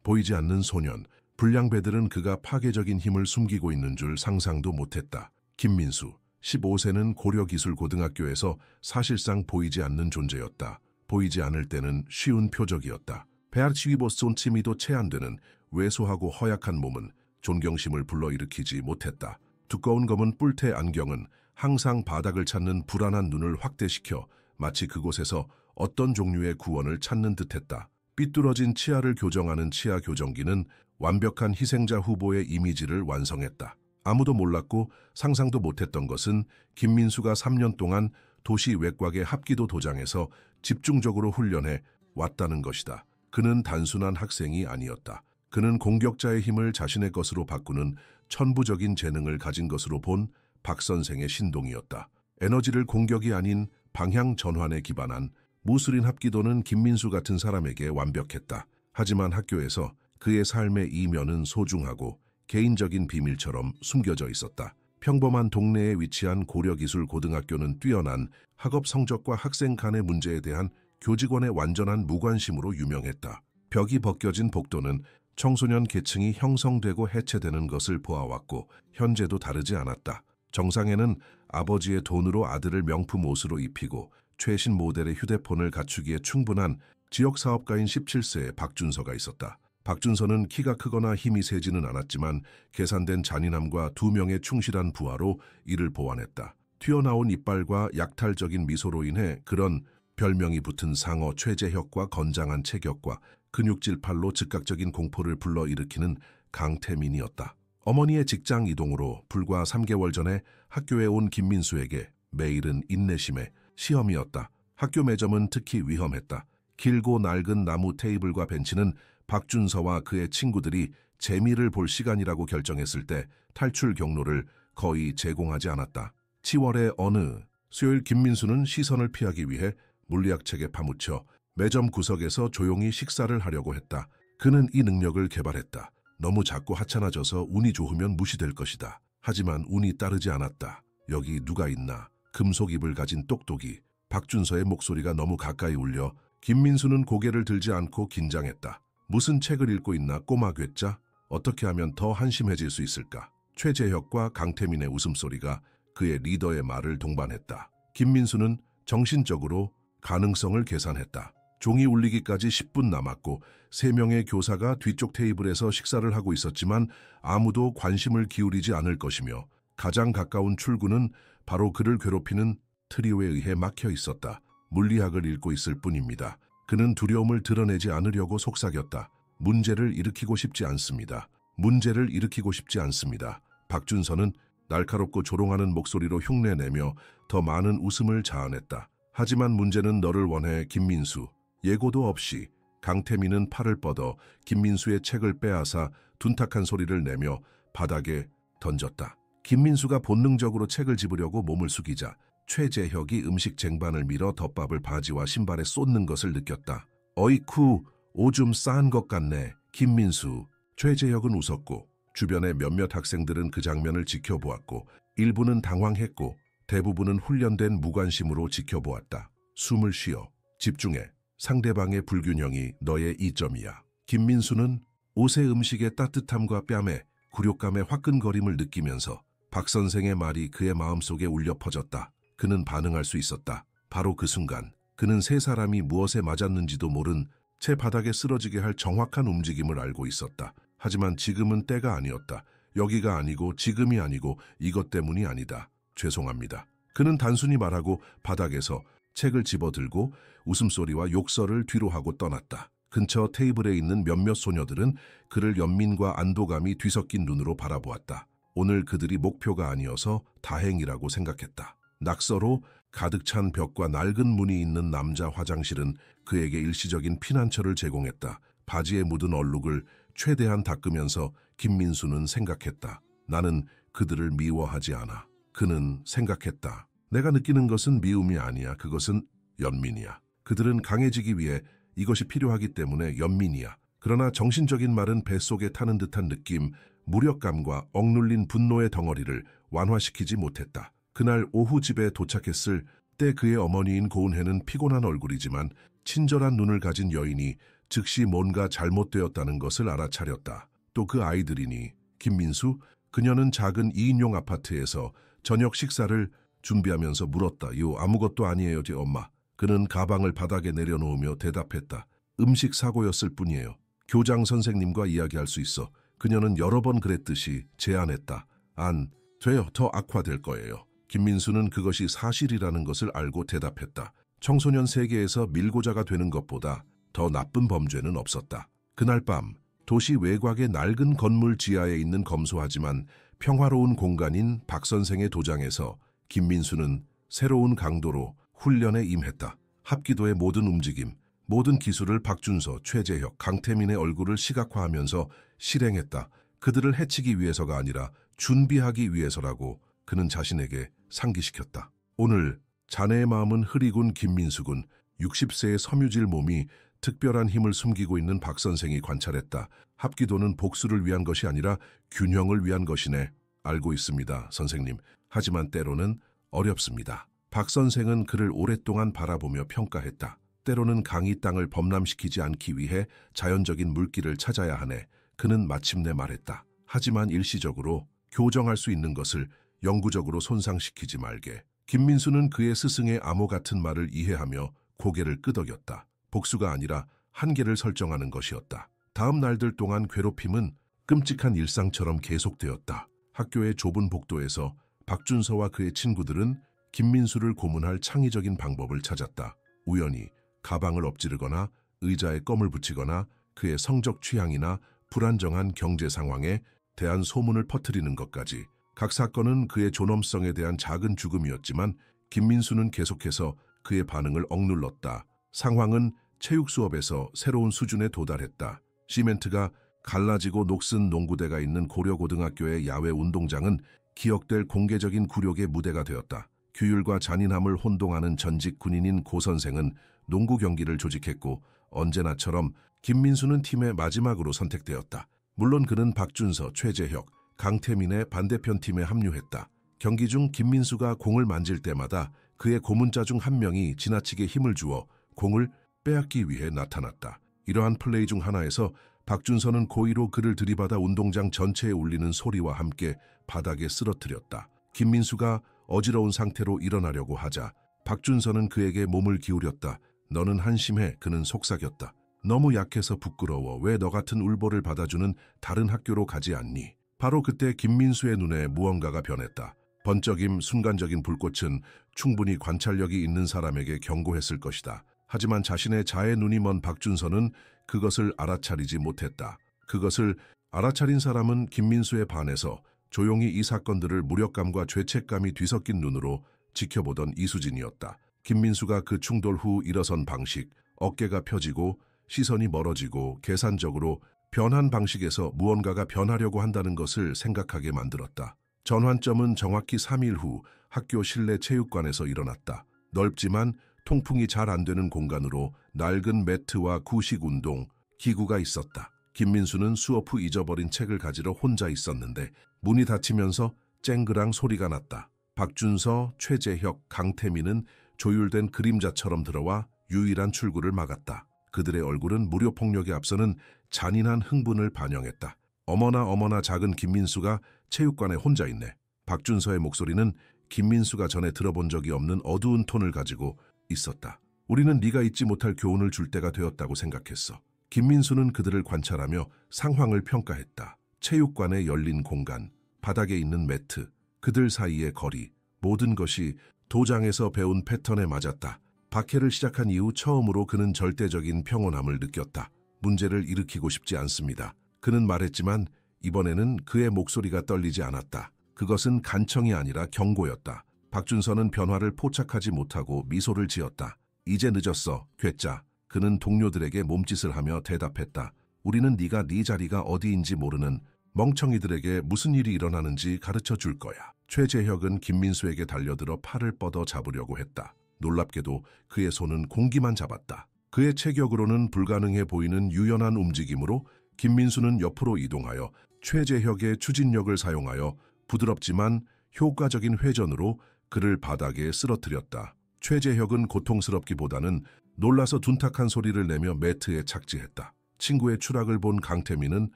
보이지 않는 소년. 불량배들은 그가 파괴적인 힘을 숨기고 있는 줄 상상도 못했다. 김민수, 15세는 고려기술고등학교에서 사실상 보이지 않는 존재였다. 보이지 않을 때는 쉬운 표적이었다. 베아치위보스온 치미도 채 안 되는 왜소하고 허약한 몸은 존경심을 불러일으키지 못했다. 두꺼운 검은 뿔테 안경은 항상 바닥을 찾는 불안한 눈을 확대시켜 마치 그곳에서 어떤 종류의 구원을 찾는 듯했다. 삐뚤어진 치아를 교정하는 치아 교정기는 완벽한 희생자 후보의 이미지를 완성했다. 아무도 몰랐고 상상도 못했던 것은 김민수가 3년 동안 도시 외곽의 합기도 도장에서 집중적으로 훈련해 왔다는 것이다. 그는 단순한 학생이 아니었다. 그는 공격자의 힘을 자신의 것으로 바꾸는 천부적인 재능을 가진 것으로 본 박 선생의 신동이었다. 에너지를 공격이 아닌 방향 전환에 기반한 무술인 합기도는 김민수 같은 사람에게 완벽했다. 하지만 학교에서 그의 삶의 이면은 소중하고 개인적인 비밀처럼 숨겨져 있었다. 평범한 동네에 위치한 고려기술고등학교는 뛰어난 학업 성적과 학생 간의 문제에 대한 교직원의 완전한 무관심으로 유명했다. 벽이 벗겨진 복도는 청소년 계층이 형성되고 해체되는 것을 보아왔고 현재도 다르지 않았다. 정상에는 아버지의 돈으로 아들을 명품 옷으로 입히고 최신 모델의 휴대폰을 갖추기에 충분한 지역사업가인 17세의 박준서가 있었다. 박준서는 키가 크거나 힘이 세지는 않았지만 계산된 잔인함과 2명의 충실한 부하로 이를 보완했다. 튀어나온 이빨과 약탈적인 미소로 인해 그런 별명이 붙은 상어 최재혁과 건장한 체격과 근육질 팔로 즉각적인 공포를 불러일으키는 강태민이었다. 어머니의 직장 이동으로 불과 3개월 전에 학교에 온 김민수에게 매일은 인내심의 시험이었다. 학교 매점은 특히 위험했다. 길고 낡은 나무 테이블과 벤치는 박준서와 그의 친구들이 재미를 볼 시간이라고 결정했을 때 탈출 경로를 거의 제공하지 않았다. 10월의 어느 수요일 김민수는 시선을 피하기 위해 물리학책에 파묻혀 매점 구석에서 조용히 식사를 하려고 했다. 그는 이 능력을 개발했다. 너무 작고 하찮아져서 운이 좋으면 무시될 것이다. 하지만 운이 따르지 않았다. 여기 누가 있나? 금속입을 가진 똑똑이. 박준서의 목소리가 너무 가까이 울려 김민수는 고개를 들지 않고 긴장했다. 무슨 책을 읽고 있나 꼬마 괴짜? 어떻게 하면 더 한심해질 수 있을까? 최재혁과 강태민의 웃음소리가 그의 리더의 말을 동반했다. 김민수는 정신적으로 가능성을 계산했다. 종이 울리기까지 10분 남았고 3명의 교사가 뒤쪽 테이블에서 식사를 하고 있었지만 아무도 관심을 기울이지 않을 것이며 가장 가까운 출구는 바로 그를 괴롭히는 트리오에 의해 막혀 있었다. 물리학을 읽고 있을 뿐입니다. 그는 두려움을 드러내지 않으려고 속삭였다. 문제를 일으키고 싶지 않습니다. 문제를 일으키고 싶지 않습니다. 박준서는 날카롭고 조롱하는 목소리로 흉내내며 더 많은 웃음을 자아냈다. 하지만 문제는 너를 원해 김민수. 예고도 없이 강태민은 팔을 뻗어 김민수의 책을 빼앗아 둔탁한 소리를 내며 바닥에 던졌다. 김민수가 본능적으로 책을 집으려고 몸을 숙이자 최재혁이 음식 쟁반을 밀어 덮밥을 바지와 신발에 쏟는 것을 느꼈다. 어이쿠, 오줌 싸한 것 같네. 김민수. 최재혁은 웃었고 주변의 몇몇 학생들은 그 장면을 지켜보았고 일부는 당황했고 대부분은 훈련된 무관심으로 지켜보았다. 숨을 쉬어. 집중해. 상대방의 불균형이 너의 이점이야. 김민수는 옷의 음식의 따뜻함과 뺨에 굴욕감의 화끈거림을 느끼면서 박 선생의 말이 그의 마음속에 울려 퍼졌다. 그는 반응할 수 있었다. 바로 그 순간 그는 세 사람이 무엇에 맞았는지도 모른 채 바닥에 쓰러지게 할 정확한 움직임을 알고 있었다. 하지만 지금은 때가 아니었다. 여기가 아니고 지금이 아니고 이것 때문이 아니다. 죄송합니다. 그는 단순히 말하고 바닥에서 책을 집어들고 웃음소리와 욕설을 뒤로 하고 떠났다. 근처 테이블에 있는 몇몇 소녀들은 그를 연민과 안도감이 뒤섞인 눈으로 바라보았다. 오늘 그들이 목표가 아니어서 다행이라고 생각했다. 낙서로 가득 찬 벽과 낡은 문이 있는 남자 화장실은 그에게 일시적인 피난처를 제공했다. 바지에 묻은 얼룩을 최대한 닦으면서 김민수는 생각했다. 나는 그들을 미워하지 않아. 그는 생각했다. 내가 느끼는 것은 미움이 아니야. 그것은 연민이야. 그들은 강해지기 위해 이것이 필요하기 때문에 연민이야. 그러나 정신적인 말은 뱃속에 타는 듯한 느낌, 무력감과 억눌린 분노의 덩어리를 완화시키지 못했다. 그날 오후 집에 도착했을 때 그의 어머니인 고은혜는 피곤한 얼굴이지만 친절한 눈을 가진 여인이 즉시 뭔가 잘못되었다는 것을 알아차렸다. 또 그 아이들이니 김민수, 그녀는 작은 2인용 아파트에서 저녁 식사를 준비하면서 물었다. 요 아무것도 아니에요, 제 엄마. 그는 가방을 바닥에 내려놓으며 대답했다. 음식 사고였을 뿐이에요. 교장 선생님과 이야기할 수 있어. 그녀는 여러 번 그랬듯이 제안했다. 안 돼요. 더 악화될 거예요. 김민수는 그것이 사실이라는 것을 알고 대답했다. 청소년 세계에서 밀고자가 되는 것보다 더 나쁜 범죄는 없었다. 그날 밤 도시 외곽의 낡은 건물 지하에 있는 검소하지만 평화로운 공간인 박 선생의 도장에서 김민수는 새로운 강도로 훈련에 임했다. 합기도의 모든 움직임, 모든 기술을 박준서, 최재혁, 강태민의 얼굴을 시각화하면서 실행했다. 그들을 해치기 위해서가 아니라 준비하기 위해서라고 그는 자신에게 상기시켰다. 오늘 자네의 마음은 흐리군 김민수군. 60세의 섬유질 몸이 특별한 힘을 숨기고 있는 박 선생이 관찰했다. 합기도는 복수를 위한 것이 아니라 균형을 위한 것이네. 알고 있습니다, 선생님. 하지만 때로는 어렵습니다. 박 선생은 그를 오랫동안 바라보며 평가했다. 때로는 강이 땅을 범람시키지 않기 위해 자연적인 물길을 찾아야 하네. 그는 마침내 말했다. 하지만 일시적으로 교정할 수 있는 것을 영구적으로 손상시키지 말게. 김민수는 그의 스승의 암호 같은 말을 이해하며 고개를 끄덕였다. 복수가 아니라 한계를 설정하는 것이었다. 다음 날들 동안 괴롭힘은 끔찍한 일상처럼 계속되었다. 학교의 좁은 복도에서 박준서와 그의 친구들은 김민수를 고문할 창의적인 방법을 찾았다. 우연히 가방을 엎지르거나 의자에 껌을 붙이거나 그의 성적 취향이나 불안정한 경제 상황에 대한 소문을 퍼뜨리는 것까지. 각 사건은 그의 존엄성에 대한 작은 죽음이었지만 김민수는 계속해서 그의 반응을 억눌렀다. 상황은 체육 수업에서 새로운 수준에 도달했다. 시멘트가 갈라지고 녹슨 농구대가 있는 고려고등학교의 야외 운동장은 기억될 공개적인 굴욕의 무대가 되었다. 규율과 잔인함을 혼동하는 전직 군인인 고 선생은 농구 경기를 조직했고 언제나처럼 김민수는 팀의 마지막으로 선택되었다. 물론 그는 박준서, 최재혁, 강태민의 반대편 팀에 합류했다. 경기 중 김민수가 공을 만질 때마다 그의 고문자 중 한 명이 지나치게 힘을 주어 공을 빼앗기 위해 나타났다. 이러한 플레이 중 하나에서 박준서는 고의로 그를 들이받아 운동장 전체에 울리는 소리와 함께 바닥에 쓰러뜨렸다. 김민수가 어지러운 상태로 일어나려고 하자 박준서는 그에게 몸을 기울였다. 너는 한심해. 그는 속삭였다. 너무 약해서 부끄러워. 왜 너 같은 울보를 받아주는 다른 학교로 가지 않니? 바로 그때 김민수의 눈에 무언가가 변했다. 번쩍임, 순간적인 불꽃은 충분히 관찰력이 있는 사람에게 경고했을 것이다. 하지만 자신의 자의 눈이 먼 박준서는 그것을 알아차리지 못했다. 그것을 알아차린 사람은 김민수에 반해서 조용히 이 사건들을 무력감과 죄책감이 뒤섞인 눈으로 지켜보던 이수진이었다. 김민수가 그 충돌 후 일어선 방식, 어깨가 펴지고 시선이 멀어지고 계산적으로 변한 방식에서 무언가가 변하려고 한다는 것을 생각하게 만들었다. 전환점은 정확히 3일 후 학교 실내 체육관에서 일어났다. 넓지만 통풍이 잘 안 되는 공간으로 낡은 매트와 구식 운동 기구가 있었다. 김민수는 수업 후 잊어버린 책을 가지러 혼자 있었는데 문이 닫히면서 쨍그랑 소리가 났다. 박준서, 최재혁, 강태민은 조율된 그림자처럼 들어와 유일한 출구를 막았다. 그들의 얼굴은 무료폭력에 앞서는 잔인한 흥분을 반영했다. 어머나 작은 김민수가 체육관에 혼자 있네. 박준서의 목소리는 김민수가 전에 들어본 적이 없는 어두운 톤을 가지고 있었다. 우리는 네가 잊지 못할 교훈을 줄 때가 되었다고 생각했어. 김민수는 그들을 관찰하며 상황을 평가했다. 체육관의 열린 공간, 바닥에 있는 매트, 그들 사이의 거리, 모든 것이 도장에서 배운 패턴에 맞았다. 박해를 시작한 이후 처음으로 그는 절대적인 평온함을 느꼈다. 문제를 일으키고 싶지 않습니다. 그는 말했지만 이번에는 그의 목소리가 떨리지 않았다. 그것은 간청이 아니라 경고였다. 박준서는 변화를 포착하지 못하고 미소를 지었다. 이제 늦었어, 괴짜. 그는 동료들에게 몸짓을 하며 대답했다. 우리는 네가 네 자리가 어디인지 모르는 멍청이들에게 무슨 일이 일어나는지 가르쳐 줄 거야. 최재혁은 김민수에게 달려들어 팔을 뻗어 잡으려고 했다. 놀랍게도 그의 손은 공기만 잡았다. 그의 체격으로는 불가능해 보이는 유연한 움직임으로 김민수는 옆으로 이동하여 최재혁의 추진력을 사용하여 부드럽지만 효과적인 회전으로 그를 바닥에 쓰러뜨렸다. 최재혁은 고통스럽기보다는 놀라서 둔탁한 소리를 내며 매트에 착지했다. 친구의 추락을 본 강태민은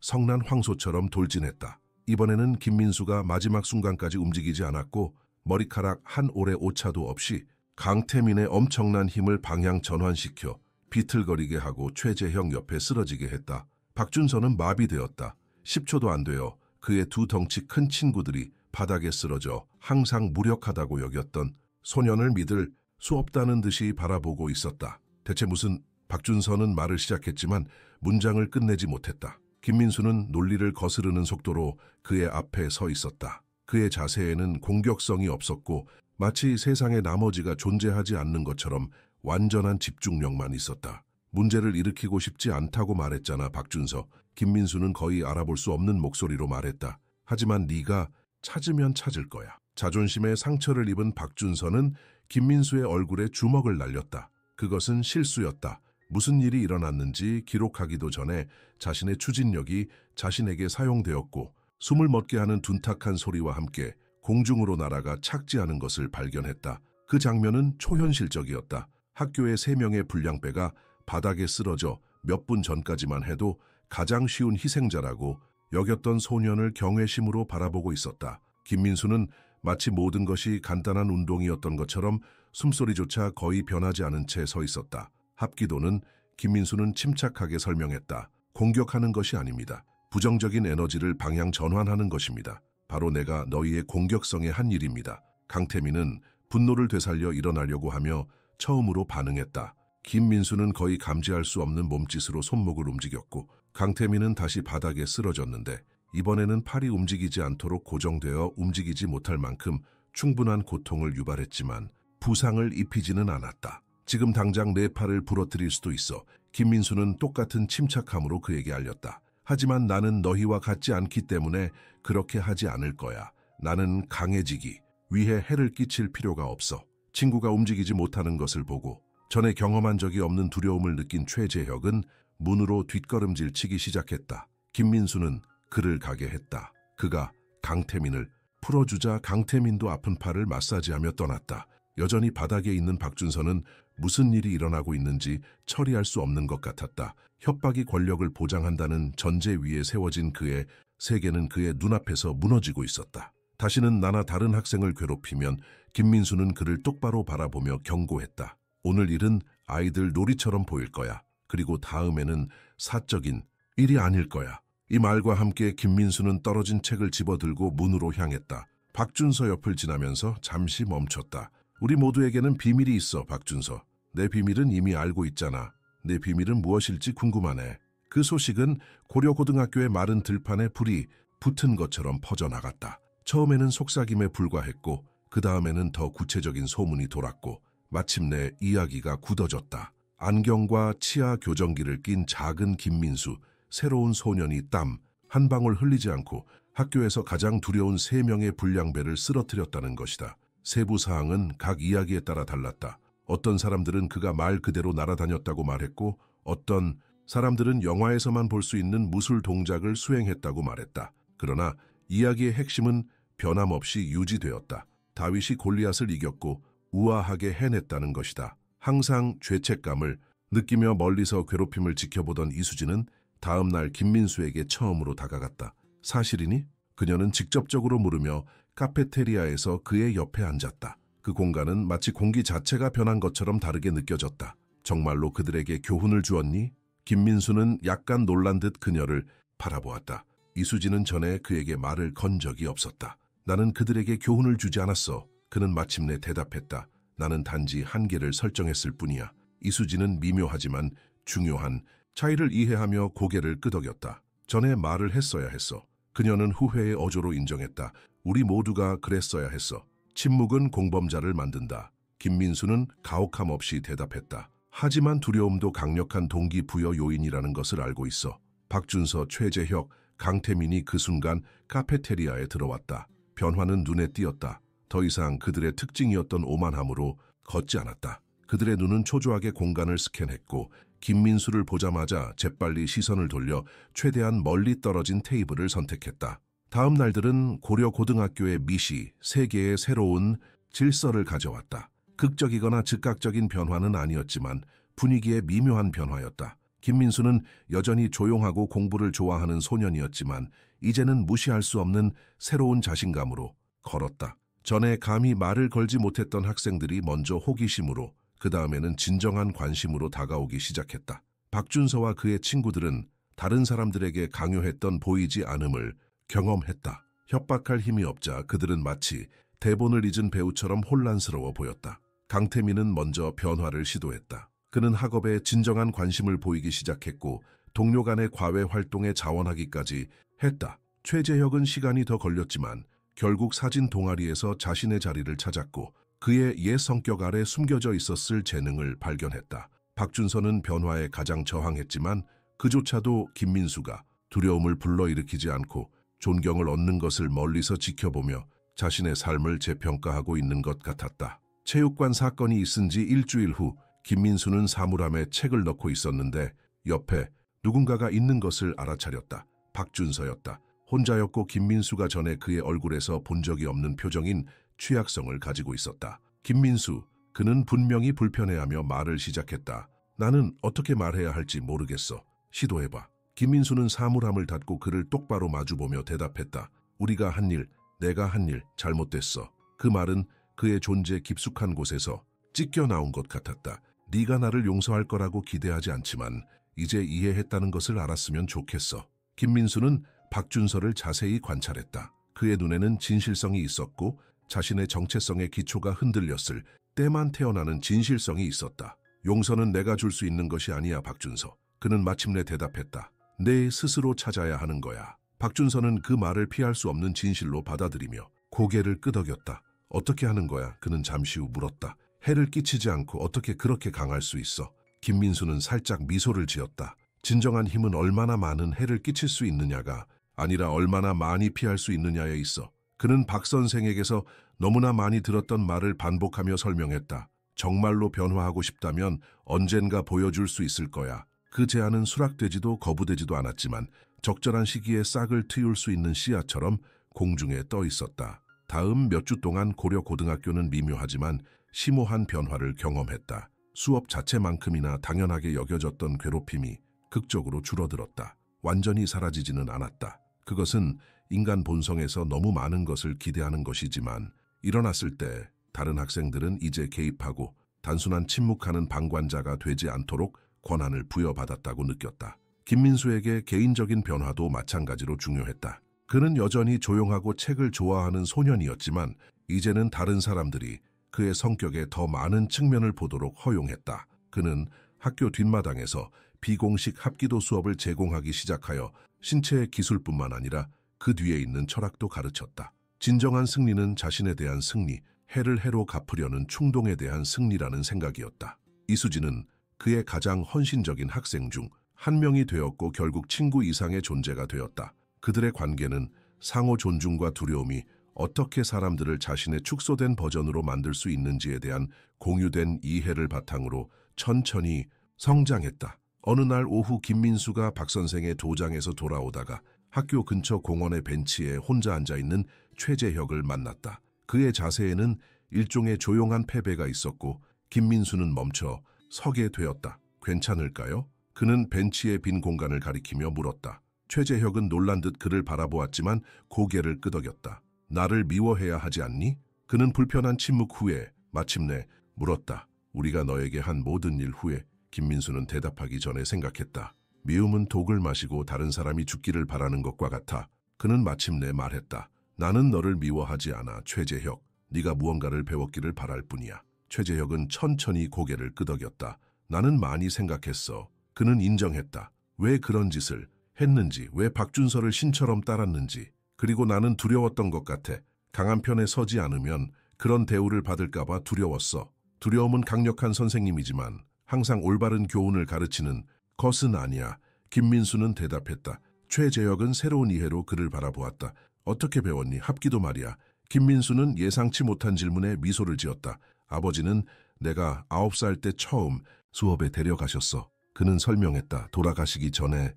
성난 황소처럼 돌진했다. 이번에는 김민수가 마지막 순간까지 움직이지 않았고 머리카락 한 올의 오차도 없이 강태민의 엄청난 힘을 방향 전환시켜 비틀거리게 하고 최재형 옆에 쓰러지게 했다. 박준서는 마비되었다. 10초도 안 되어 그의 두 덩치 큰 친구들이 바닥에 쓰러져 항상 무력하다고 여겼던 소년을 믿을 수 없다는 듯이 바라보고 있었다. 대체 무슨... 박준서는 말을 시작했지만 문장을 끝내지 못했다. 김민수는 논리를 거스르는 속도로 그의 앞에 서 있었다. 그의 자세에는 공격성이 없었고 마치 세상에 나머지가 존재하지 않는 것처럼 완전한 집중력만 있었다. 문제를 일으키고 싶지 않다고 말했잖아, 박준서. 김민수는 거의 알아볼 수 없는 목소리로 말했다. 하지만 네가 찾으면 찾을 거야. 자존심에 상처를 입은 박준서는 김민수의 얼굴에 주먹을 날렸다. 그것은 실수였다. 무슨 일이 일어났는지 기록하기도 전에 자신의 추진력이 자신에게 사용되었고 숨을 멎게 하는 둔탁한 소리와 함께 공중으로 날아가 착지하는 것을 발견했다. 그 장면은 초현실적이었다. 학교의 3명의 불량배가 바닥에 쓰러져 몇 분 전까지만 해도 가장 쉬운 희생자라고 여겼던 소년을 경외심으로 바라보고 있었다. 김민수는 마치 모든 것이 간단한 운동이었던 것처럼 숨소리조차 거의 변하지 않은 채 서 있었다. 합기도는 김민수는 침착하게 설명했다. 공격하는 것이 아닙니다. 부정적인 에너지를 방향 전환하는 것입니다. 바로 내가 너희의 공격성에 한 일입니다. 강태민은 분노를 되살려 일어나려고 하며 처음으로 반응했다. 김민수는 거의 감지할 수 없는 몸짓으로 손목을 움직였고 강태민은 다시 바닥에 쓰러졌는데 이번에는 팔이 움직이지 않도록 고정되어 움직이지 못할 만큼 충분한 고통을 유발했지만 부상을 입히지는 않았다. 지금 당장 내 팔을 부러뜨릴 수도 있어. 김민수는 똑같은 침착함으로 그에게 알렸다. 하지만 나는 너희와 같지 않기 때문에 그렇게 하지 않을 거야. 나는 강해지기 위해 해를 끼칠 필요가 없어. 친구가 움직이지 못하는 것을 보고 전에 경험한 적이 없는 두려움을 느낀 최재혁은 문으로 뒷걸음질 치기 시작했다. 김민수는 그를 가게 했다. 그가 강태민을 풀어주자 강태민도 아픈 팔을 마사지하며 떠났다. 여전히 바닥에 있는 박준서는 무슨 일이 일어나고 있는지 처리할 수 없는 것 같았다. 협박이 권력을 보장한다는 전제 위에 세워진 그의 세계는 그의 눈앞에서 무너지고 있었다. 다시는 나나 다른 학생을 괴롭히면 김민수는 그를 똑바로 바라보며 경고했다. 오늘 일은 아이들 놀이처럼 보일 거야. 그리고 다음에는 사적인 일이 아닐 거야. 이 말과 함께 김민수는 떨어진 책을 집어들고 문으로 향했다. 박준서 옆을 지나면서 잠시 멈췄다. 우리 모두에게는 비밀이 있어, 박준서. 내 비밀은 이미 알고 있잖아. 내 비밀은 무엇일지 궁금하네. 그 소식은 고려고등학교의 마른 들판에 불이 붙은 것처럼 퍼져나갔다. 처음에는 속삭임에 불과했고 그 다음에는 더 구체적인 소문이 돌았고 마침내 이야기가 굳어졌다. 안경과 치아 교정기를 낀 작은 김민수, 새로운 소년이 땀 한 방울 흘리지 않고 학교에서 가장 두려운 3명의 불량배를 쓰러뜨렸다는 것이다. 세부 사항은 각 이야기에 따라 달랐다. 어떤 사람들은 그가 말 그대로 날아다녔다고 말했고 어떤 사람들은 영화에서만 볼 수 있는 무술 동작을 수행했다고 말했다. 그러나 이야기의 핵심은 변함없이 유지되었다. 다윗이 골리앗을 이겼고 우아하게 해냈다는 것이다. 항상 죄책감을 느끼며 멀리서 괴롭힘을 지켜보던 이수진은 다음 날 김민수에게 처음으로 다가갔다. 사실이니? 그녀는 직접적으로 물으며 카페테리아에서 그의 옆에 앉았다. 그 공간은 마치 공기 자체가 변한 것처럼 다르게 느껴졌다. 정말로 그들에게 교훈을 주었니? 김민수는 약간 놀란 듯 그녀를 바라보았다. 이수진은 전에 그에게 말을 건 적이 없었다. 나는 그들에게 교훈을 주지 않았어. 그는 마침내 대답했다. 나는 단지 한계를 설정했을 뿐이야. 이수진은 미묘하지만 중요한 차이를 이해하며 고개를 끄덕였다. 전에 말을 했어야 했어. 그녀는 후회의 어조로 인정했다. 우리 모두가 그랬어야 했어. 침묵은 공범자를 만든다. 김민수는 가혹함 없이 대답했다. 하지만 두려움도 강력한 동기부여 요인이라는 것을 알고 있어. 박준서, 최재혁, 강태민이 그 순간 카페테리아에 들어왔다. 변화는 눈에 띄었다. 더 이상 그들의 특징이었던 오만함으로 걷지 않았다. 그들의 눈은 초조하게 공간을 스캔했고 김민수를 보자마자 재빨리 시선을 돌려 최대한 멀리 떨어진 테이블을 선택했다. 다음 날들은 고려고등학교의 미시, 세계의 새로운 질서를 가져왔다. 극적이거나 즉각적인 변화는 아니었지만 분위기의 미묘한 변화였다. 김민수는 여전히 조용하고 공부를 좋아하는 소년이었지만 이제는 무시할 수 없는 새로운 자신감으로 걸었다. 전에 감히 말을 걸지 못했던 학생들이 먼저 호기심으로, 그 다음에는 진정한 관심으로 다가오기 시작했다. 박준서와 그의 친구들은 다른 사람들에게 강요했던 보이지 않음을 경험했다. 협박할 힘이 없자 그들은 마치 대본을 잊은 배우처럼 혼란스러워 보였다. 강태민은 먼저 변화를 시도했다. 그는 학업에 진정한 관심을 보이기 시작했고 동료 간의 과외 활동에 자원하기까지 했다. 최재혁은 시간이 더 걸렸지만 결국 사진 동아리에서 자신의 자리를 찾았고 그의 옛 성격 아래 숨겨져 있었을 재능을 발견했다. 박준서는 변화에 가장 저항했지만 그조차도 김민수가 두려움을 불러일으키지 않고 존경을 얻는 것을 멀리서 지켜보며 자신의 삶을 재평가하고 있는 것 같았다. 체육관 사건이 있은 지 일주일 후 김민수는 사물함에 책을 넣고 있었는데 옆에 누군가가 있는 것을 알아차렸다. 박준서였다. 혼자였고 김민수가 전에 그의 얼굴에서 본 적이 없는 표정인 취약성을 가지고 있었다. 김민수, 그는 분명히 불편해하며 말을 시작했다. 나는 어떻게 말해야 할지 모르겠어. 시도해봐. 김민수는 사물함을 닫고 그를 똑바로 마주보며 대답했다. 우리가 한 일, 내가 한 일 잘못됐어. 그 말은 그의 존재 깊숙한 곳에서 찢겨 나온 것 같았다. 네가 나를 용서할 거라고 기대하지 않지만 이제 이해했다는 것을 알았으면 좋겠어. 김민수는 박준서를 자세히 관찰했다. 그의 눈에는 진실성이 있었고 자신의 정체성의 기초가 흔들렸을 때만 태어나는 진실성이 있었다. 용서는 내가 줄 수 있는 것이 아니야, 박준서. 그는 마침내 대답했다. 내 스스로 찾아야 하는 거야. 박준서는 그 말을 피할 수 없는 진실로 받아들이며 고개를 끄덕였다. 어떻게 하는 거야? 그는 잠시 후 물었다. 해를 끼치지 않고 어떻게 그렇게 강할 수 있어? 김민수는 살짝 미소를 지었다. 진정한 힘은 얼마나 많은 해를 끼칠 수 있느냐가 아니라 얼마나 많이 피할 수 있느냐에 있어. 그는 박 선생에게서 너무나 많이 들었던 말을 반복하며 설명했다. 정말로 변화하고 싶다면 언젠가 보여줄 수 있을 거야. 그 제안은 수락되지도 거부되지도 않았지만 적절한 시기에 싹을 틔울 수 있는 씨앗처럼 공중에 떠 있었다. 다음 몇 주 동안 고려 고등학교는 미묘하지만 심오한 변화를 경험했다. 수업 자체만큼이나 당연하게 여겨졌던 괴롭힘이 극적으로 줄어들었다. 완전히 사라지지는 않았다. 그것은 인간 본성에서 너무 많은 것을 기대하는 것이지만 일어났을 때 다른 학생들은 이제 개입하고 단순한 침묵하는 방관자가 되지 않도록 권한을 부여받았다고 느꼈다. 김민수에게 개인적인 변화도 마찬가지로 중요했다. 그는 여전히 조용하고 책을 좋아하는 소년이었지만 이제는 다른 사람들이 그의 성격에 더 많은 측면을 보도록 허용했다. 그는 학교 뒷마당에서 비공식 합기도 수업을 제공하기 시작하여 신체의 기술뿐만 아니라 그 뒤에 있는 철학도 가르쳤다. 진정한 승리는 자신에 대한 승리, 해를 해로 갚으려는 충동에 대한 승리라는 생각이었다. 이수진은 그의 가장 헌신적인 학생 중 한 명이 되었고 결국 친구 이상의 존재가 되었다. 그들의 관계는 상호 존중과 두려움이 어떻게 사람들을 자신의 축소된 버전으로 만들 수 있는지에 대한 공유된 이해를 바탕으로 천천히 성장했다. 어느 날 오후 김민수가 박 선생의 도장에서 돌아오다가 학교 근처 공원의 벤치에 혼자 앉아있는 최재혁을 만났다. 그의 자세에는 일종의 조용한 패배가 있었고 김민수는 멈춰 서게 되었다. 괜찮을까요? 그는 벤치의 빈 공간을 가리키며 물었다. 최재혁은 놀란 듯 그를 바라보았지만 고개를 끄덕였다. 나를 미워해야 하지 않니? 그는 불편한 침묵 후에 마침내 물었다. 우리가 너에게 한 모든 일 후에 김민수는 대답하기 전에 생각했다. 미움은 독을 마시고 다른 사람이 죽기를 바라는 것과 같아. 그는 마침내 말했다. 나는 너를 미워하지 않아, 최재혁. 네가 무언가를 배웠기를 바랄 뿐이야. 최재혁은 천천히 고개를 끄덕였다. 나는 많이 생각했어. 그는 인정했다. 왜 그런 짓을 했는지, 왜 박준서를 신처럼 따랐는지. 그리고 나는 두려웠던 것 같아. 강한 편에 서지 않으면 그런 대우를 받을까봐 두려웠어. 두려움은 강력한 선생님이지만 항상 올바른 교훈을 가르치는 것은 아니야. 김민수는 대답했다. 최재혁은 새로운 이해로 그를 바라보았다. 어떻게 배웠니? 합기도 말이야. 김민수는 예상치 못한 질문에 미소를 지었다. 아버지는 내가 9살 때 처음 수업에 데려가셨어. 그는 설명했다. 돌아가시기 전에.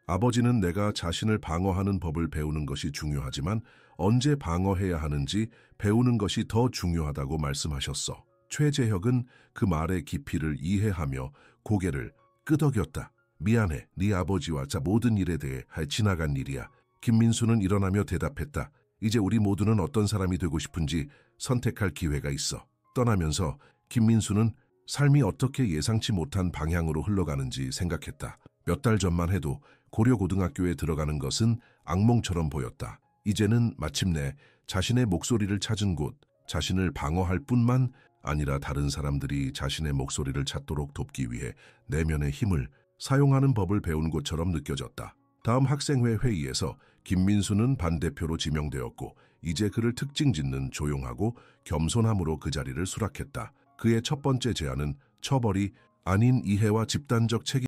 아버지는 내가 자신을 방어하는 법을 배우는 것이 중요하지만 언제 방어해야 하는지 배우는 것이 더 중요하다고 말씀하셨어. 최재혁은 그 말의 깊이를 이해하며 고개를 끄덕였다. 미안해. 네 아버지와 모든 일에 대해 지나간 일이야. 김민수는 일어나며 대답했다. 이제 우리 모두는 어떤 사람이 되고 싶은지 선택할 기회가 있어. 떠나면서 김민수는 삶이 어떻게 예상치 못한 방향으로 흘러가는지 생각했다. 몇 달 전만 해도 고려고등학교에 들어가는 것은 악몽처럼 보였다. 이제는 마침내 자신의 목소리를 찾은 곳, 자신을 방어할 뿐만 아니라 다른 사람들이 자신의 목소리를 찾도록 돕기 위해 내면의 힘을 사용하는 법을 배운 것처럼 느껴졌다. 다음 학생회 회의에서 김민수는 반대표로 지명되었고 이제 그를 특징 짓는 조용하고 겸손함으로 그 자리를 수락했다. 그의 첫 번째 제안은 처벌이 아닌 이해와 집단적 책임